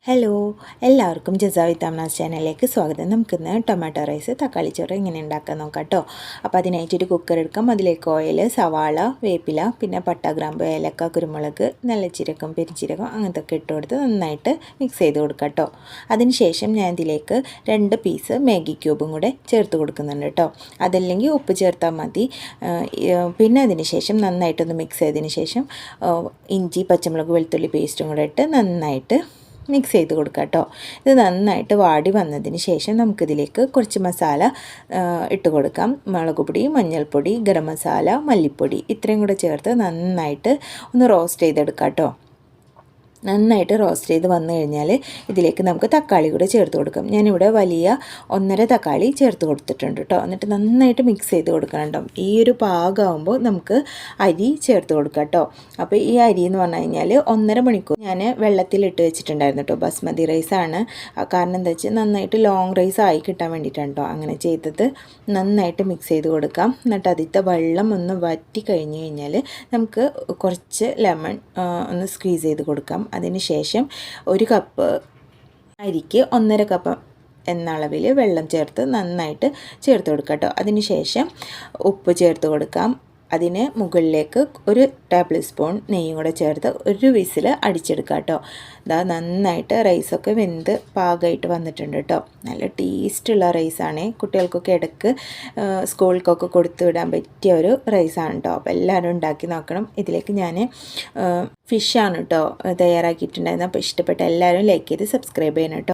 Hello, എല്ലാവർക്കും ജസാ വിത്ത് അമ്നാസ് ചാനലിലേക്ക് സ്വാഗതം. നമുക്കിന്ന് ടൊമാറ്റോ റൈസ് തക്കാളി ചോറ് എങ്ങനെ ഉണ്ടാക്കാൻ നോക്കാം കേട്ടോ. അപ്പോൾ അതിനായിട്ടൊരു കുക്കർ എടുക്കാം. അതിലേക്ക് ഓയിൽ, സവാള, വേപ്പില, പിന്നെ പട്ട, ഗ്രാമ്പ്, ഏലക്ക, കുരുമുളക്, നല്ല ജീരകം, പെരിഞ്ചീരകം അങ്ങനത്തെ ഒക്കെ ഇട്ട് കൊടുത്ത് നന്നായിട്ട് മിക്സ് ചെയ്ത് കൊടുക്കാം കേട്ടോ. അതിനുശേഷം ഞാൻ ഇതിലേക്ക് 2 പീസ് മാഗി ക്യൂബും കൂടെ ചേർത്ത് കൊടുക്കുന്നുണ്ട് കേട്ടോ. അതല്ലെങ്കിൽ ഉപ്പ് ചേർത്താൽ മതി. പിന്നെ അതിന് ശേഷം നന്നായിട്ടൊന്ന് മിക്സ് ചെയ്തതിന് ശേഷം ഇഞ്ചി, പച്ചമുളക്, വെളുത്തുള്ളി പേസ്റ്റും കൂടെ ഇട്ട് നന്നായിട്ട് മിക്സ് ചെയ്ത് കൊടുക്കുക കേട്ടോ. ഇത് നന്നായിട്ട് വാടി വന്നതിന് ശേഷം നമുക്കിതിലേക്ക് കുറച്ച് മസാല ഇട്ട് കൊടുക്കാം. മുളക് പൊടി, മഞ്ഞൾപ്പൊടി, ഗരം മസാല, മല്ലിപ്പൊടി ഇത്രയും കൂടെ ചേർത്ത് നന്നായിട്ട് ഒന്ന് റോസ്റ്റ് ചെയ്തെടുക്കാം കേട്ടോ. നന്നായിട്ട് റോസ്റ്റ് ചെയ്ത് വന്നു കഴിഞ്ഞാൽ ഇതിലേക്ക് നമുക്ക് തക്കാളി കൂടെ ചേർത്ത് കൊടുക്കാം. ഞാനിവിടെ വലിയ 1.5 തക്കാളി ചേർത്ത് കൊടുത്തിട്ടുണ്ട് കേട്ടോ. എന്നിട്ട് നന്നായിട്ട് മിക്സ് ചെയ്ത് കൊടുക്കണം കേട്ടോ. ഈ ഒരു പാകമാകുമ്പോൾ നമുക്ക് അരി ചേർത്ത് കൊടുക്കാം കേട്ടോ. അപ്പോൾ ഈ അരി എന്ന് പറഞ്ഞു കഴിഞ്ഞാൽ 1.5 മണിക്കൂർ ഞാൻ വെള്ളത്തിലിട്ട് വെച്ചിട്ടുണ്ടായിരുന്നു കേട്ടോ. ബസ്മതി റൈസാണ്. കാരണം എന്താ വെച്ചാൽ നന്നായിട്ട് ലോങ് റൈസ് ആയി കിട്ടാൻ വേണ്ടിയിട്ടാണ് കേട്ടോ അങ്ങനെ ചെയ്തത്. നന്നായിട്ട് മിക്സ് ചെയ്ത് കൊടുക്കാം. എന്നിട്ട് അതിലത്തെ വെള്ളം ഒന്ന് വറ്റി കഴിഞ്ഞ് കഴിഞ്ഞാൽ നമുക്ക് കുറച്ച് ലെമൺ ഒന്ന് സ്ക്വീസ് ചെയ്ത് കൊടുക്കാം. അതിന് ശേഷം 1 കപ്പ് അരിക്ക് 1.5 കപ്പ് എന്ന അളവിൽ വെള്ളം ചേർത്ത് നന്നായിട്ട് ചേർത്ത് കൊടുക്കാം കേട്ടോ. അതിന് ശേഷം ഉപ്പ് ചേർത്ത് കൊടുക്കാം. അതിന് മുകളിലേക്ക് 1 ടേബിൾ സ്പൂൺ നെയ്യും കൂടെ ചേർത്ത് 1 വിസിൽ അടിച്ചെടുക്കുക കേട്ടോ. ഇതാ നന്നായിട്ട് റൈസൊക്കെ വെന്ത് പാകമായിട്ട് വന്നിട്ടുണ്ട് കേട്ടോ. നല്ല ടേസ്റ്റുള്ള റൈസാണ്. കുട്ടികൾക്കൊക്കെ ഇടയ്ക്ക് സ്കൂളിലേക്കൊക്കെ കൊടുത്തു വിടാൻ പറ്റിയ ഒരു റൈസാണ് കേട്ടോ. അപ്പോൾ എല്ലാവരും ഉണ്ടാക്കി നോക്കണം. ഇതിലേക്ക് ഞാൻ ഫിഷാണ് കേട്ടോ തയ്യാറാക്കിയിട്ടുണ്ടായിരുന്നത്. അപ്പോൾ ഇഷ്ടപ്പെട്ട എല്ലാവരും ലൈക്ക് ചെയ്ത് സബ്സ്ക്രൈബ് ചെയ്യണം കേട്ടോ.